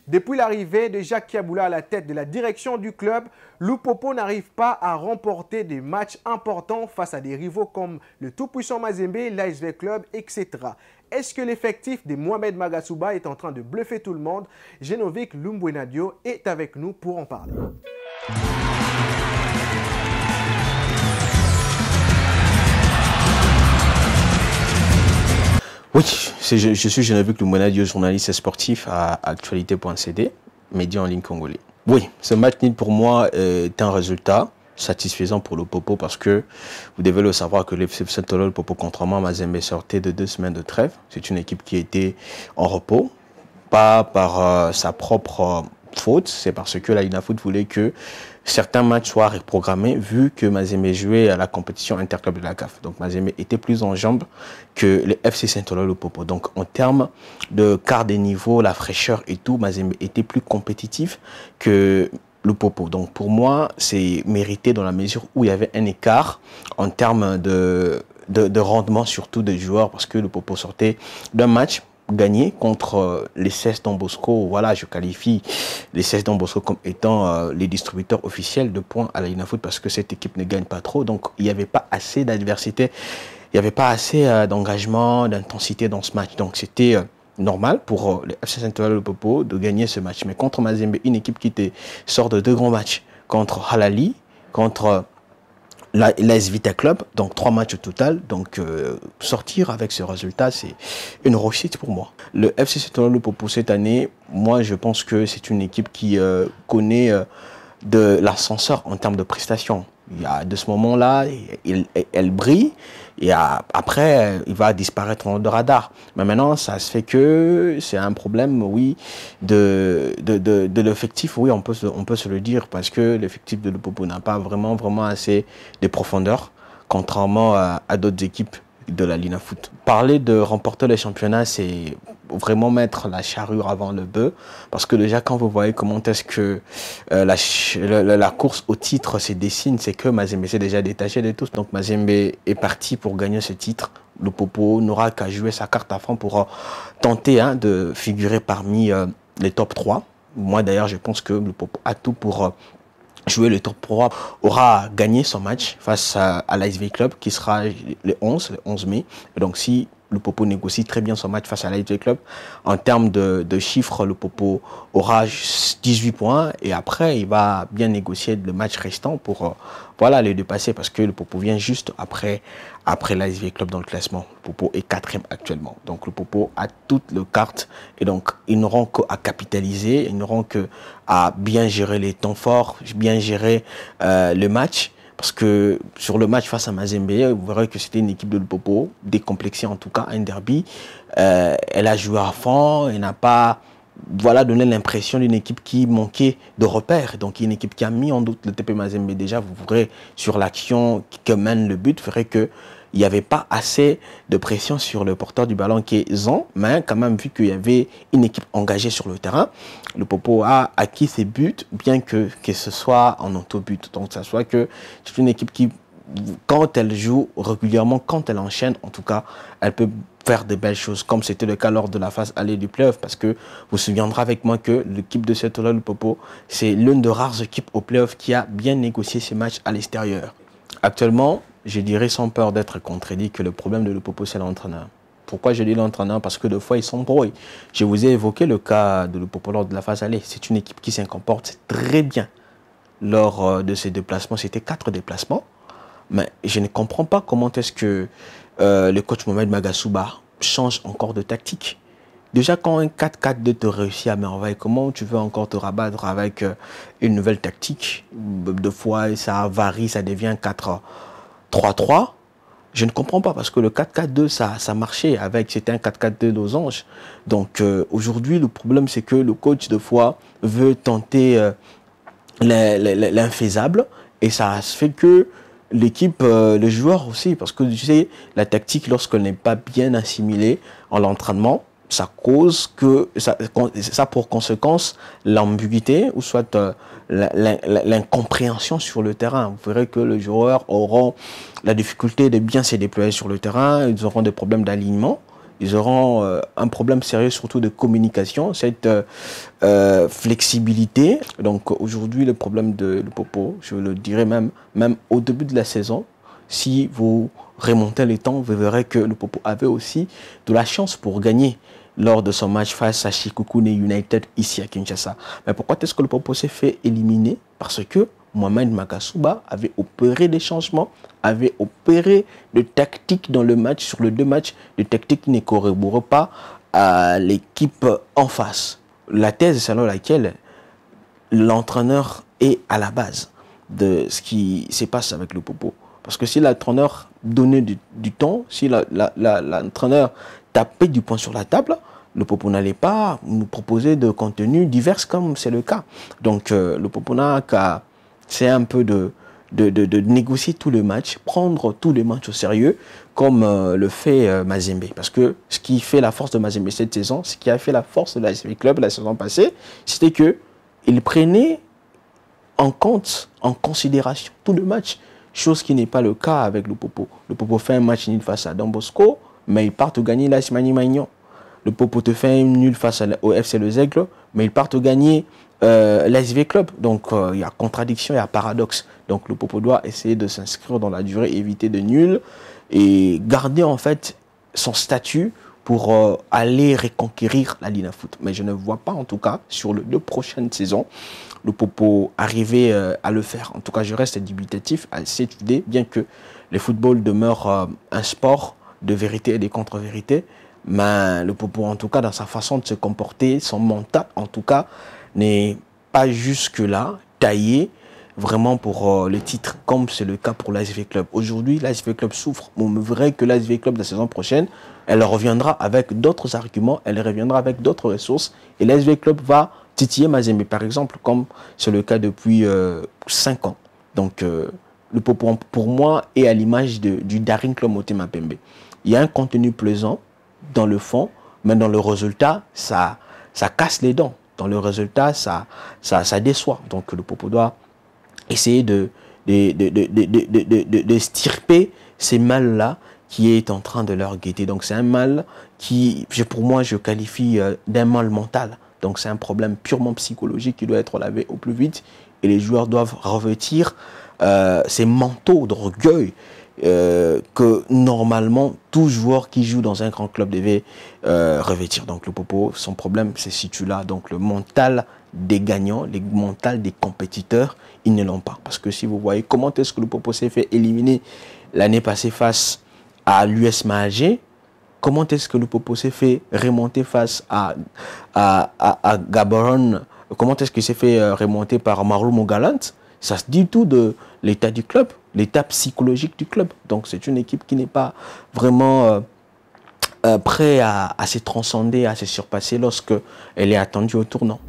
Depuis l'arrivée de Jacques Kiaboula à la tête de la direction du club, Lupopo n'arrive pas à remporter des matchs importants face à des rivaux comme le tout-puissant Mazembe, l'ASV Club, etc. Est-ce que l'effectif de Mohamed Magasuba est en train de bluffer tout le monde? Genovic Lumbwenadio est avec nous pour en parler. Oui, je suis Genovic Lumbwenadio, journaliste sportif à actualité.cd, média en ligne congolais. Oui, ce match nul pour moi est un résultat satisfaisant pour le Popo parce que vous devez le savoir que l'FC Saint-Olo, le Popo, contrairement à Mazembe, sortait de 2 semaines de trêve. C'est une équipe qui était en repos, pas par sa propre faute, c'est parce que la Linafoot voulait que certains matchs soient reprogrammés vu que Mazembe jouait à la compétition interclub de la CAF. Donc Mazembe était plus en jambes que le FC Saint-Olo, le Popo. Donc en termes de quart des niveaux, la fraîcheur et tout, Mazembe était plus compétitif que le Popo. Donc pour moi, c'est mérité dans la mesure où il y avait un écart en termes de rendement, surtout des joueurs, parce que le Popo sortait d'un match gagné contre les 16 Don Bosco. Voilà, je qualifie les 16 Don Bosco comme étant les distributeurs officiels de points à la Linafoot parce que cette équipe ne gagne pas trop. Donc il n'y avait pas assez d'adversité, il n'y avait pas assez d'engagement, d'intensité dans ce match. Donc c'était normal pour le FC Saint-Olo, le Popo de gagner ce match. Mais contre Mazembe, une équipe qui sort de 2 grands matchs, contre Halali, contre l'AS Vita Club, donc 3 matchs au total. Donc sortir avec ce résultat, c'est une réussite pour moi. Le FC Saint-Olo, le Popo, cette année, moi je pense que c'est une équipe qui connaît de l'ascenseur en termes de prestations. Il y a de ce moment-là, elle brille et après, il va disparaître en de radar. Mais maintenant, ça se fait que c'est un problème, oui, de l'effectif. Oui, on peut se le dire parce que l'effectif de Lupopo n'a pas vraiment assez de profondeur, contrairement à d'autres équipes de la Linafoot. Parler de remporter le championnat, c'est vraiment mettre la charrue avant le bœuf, parce que déjà quand vous voyez comment est-ce que la course au titre se dessine, c'est que Mazembe s'est déjà détaché de tous, donc Mazembe est parti pour gagner ce titre. Le Popo n'aura qu'à jouer sa carte à fond pour tenter de figurer parmi les top 3. Moi d'ailleurs je pense que le Popo a tout pour jouer le top 3, aura gagné son match face à l'ASV Club qui sera le 11 mai. Et donc si le Popo négocie très bien son match face à l'ASV Club, en termes de chiffres, le Popo aura 18 points et après il va bien négocier le match restant pour voilà, le dépasser parce que le Popo vient juste après l'ASV Club dans le classement. Le Popo est 4e actuellement. Donc le Popo a toutes les cartes et donc ils n'auront qu'à capitaliser, ils n'auront qu'à bien gérer les temps forts, bien gérer le match. Parce que sur le match face à Mazembe, vous verrez que c'était une équipe de Lupopo, décomplexée en tout cas, un derby. Elle a joué à fond, elle n'a pas donné l'impression d'une équipe qui manquait de repères. Donc une équipe qui a mis en doute le TP Mazembe déjà. Vous verrez sur l'action que mène le but, vous verrez que il n'y avait pas assez de pression sur le porteur du ballon qui est Zan, mais quand même vu qu'il y avait une équipe engagée sur le terrain, le Popo a acquis ses buts, bien que ce soit en auto-but. Donc ça soit que c'est une équipe qui, quand elle joue régulièrement, quand elle enchaîne, en tout cas, elle peut faire de belles choses, comme c'était le cas lors de la phase aller du playoff, parce que vous vous souviendrez avec moi que l'équipe de Saint-Olo, le Popo, c'est l'une des rares équipes au playoff qui a bien négocié ses matchs à l'extérieur. Actuellement, je dirais sans peur d'être contredit que le problème de Lupopo, c'est l'entraîneur. Pourquoi je dis l'entraîneur? Parce que des fois, ils s'embrouillent. Je vous ai évoqué le cas de Lupopo lors de la phase aller. C'est une équipe qui s'en comporte très bien lors de ses déplacements. C'était 4 déplacements. Mais je ne comprends pas comment est-ce que le coach Mohamed Magasuba change encore de tactique. Déjà, quand un 4-4-2 te réussit à merveille, comment tu veux encore te rabattre avec une nouvelle tactique? Deux fois, ça varie, ça devient 4-3-3. Je ne comprends pas parce que le 4-4-2, ça marchait avec, c'était un 4-4-2 losange. Donc aujourd'hui, le problème, c'est que le coach, de fois, veut tenter l'infaisable et ça se fait que l'équipe, les joueurs aussi, parce que tu sais, la tactique, lorsqu'elle n'est pas bien assimilée en l'entraînement, ça cause que ça pour conséquence l'ambiguïté ou soit l'incompréhension sur le terrain. Vous verrez que les joueurs auront la difficulté de bien se déployer sur le terrain, ils auront des problèmes d'alignement ils auront un problème sérieux, surtout de communication, cette flexibilité. Donc aujourd'hui, le problème de Popo, je le dirais même au début de la saison, si vous remontez les temps, vous verrez que le Popo avait aussi de la chance pour gagner lors de son match face à Shikoku United ici à Kinshasa. Mais pourquoi est-ce que le Popo s'est fait éliminer? Parce que Mohamed Makasuba avait opéré des changements, avait opéré de tactiques dans le match, sur les deux matchs, des tactiques qui ne corroboraient pas à l'équipe en face. La thèse selon laquelle l'entraîneur est à la base de ce qui se passe avec le Popo. Parce que si l'entraîneur donnait du temps, si l'entraîneur tapait du poing sur la table, le Popo n'allait pas nous proposer de contenus divers comme c'est le cas. Donc le Popo n'a qu'à essayer un peu de négocier tous les matchs, prendre tous les matchs au sérieux, comme le fait Mazembe. Parce que ce qui fait la force de Mazembe cette saison, ce qui a fait la force de la SV Club la saison passée, c'était qu'il prenait en compte, en considération tous les matchs. Chose qui n'est pas le cas avec le Popo. Le Popo fait un match nul face à Don Bosco, mais il part te gagner l'AS Magnon. Le Popo te fait un nul face au FC Le Zègle, mais il part te gagner l'ASV Club. Donc il y a contradiction, il y a paradoxe. Donc le Popo doit essayer de s'inscrire dans la durée, éviter de nul et garder en fait son statut pour aller reconquérir la Ligue de foot. Mais je ne vois pas en tout cas sur les 2 prochaines saisons le Popo arriver à le faire. En tout cas, je reste dubitatif à cette idée, bien que le football demeure un sport de vérité et de contre-vérité. Mais le Popo, en tout cas, dans sa façon de se comporter, son mental, en tout cas, n'est pas jusque-là taillé vraiment pour le titre, comme c'est le cas pour l'ASV Club. Aujourd'hui, l'ASV Club souffre. On me verrait que l'ASV Club, la saison prochaine, elle reviendra avec d'autres arguments, elle reviendra avec d'autres ressources, et l'ASV Club va titiller Mazembe, par exemple, comme c'est le cas depuis 5 ans. Donc, le Popo, pour moi, est à l'image du Daring Club Motema Pembe. Il y a un contenu plaisant dans le fond, mais dans le résultat, ça casse les dents. Dans le résultat, ça déçoit. Donc, le Popo doit essayer de stirper ces mal-là qui est en train de leur guetter. Donc, c'est un mal qui, pour moi, je qualifie d'un mal mental. Donc c'est un problème purement psychologique qui doit être lavé au plus vite et les joueurs doivent revêtir ces manteaux d'orgueil que normalement tout joueur qui joue dans un grand club devait revêtir. Donc le Popo, son problème se situe là. Donc le mental des gagnants, le mental des compétiteurs, ils ne l'ont pas. Parce que si vous voyez comment est-ce que le Popo s'est fait éliminer l'année passée face à l'US Mahagé, comment est-ce que le Popo s'est fait remonter face à Gaborone? Comment est-ce qu'il s'est fait remonter par Marlon Mogalant? Ça se dit tout de l'état du club, l'état psychologique du club. Donc c'est une équipe qui n'est pas vraiment prête à se transcender, à se surpasser lorsque elle est attendue au tournant.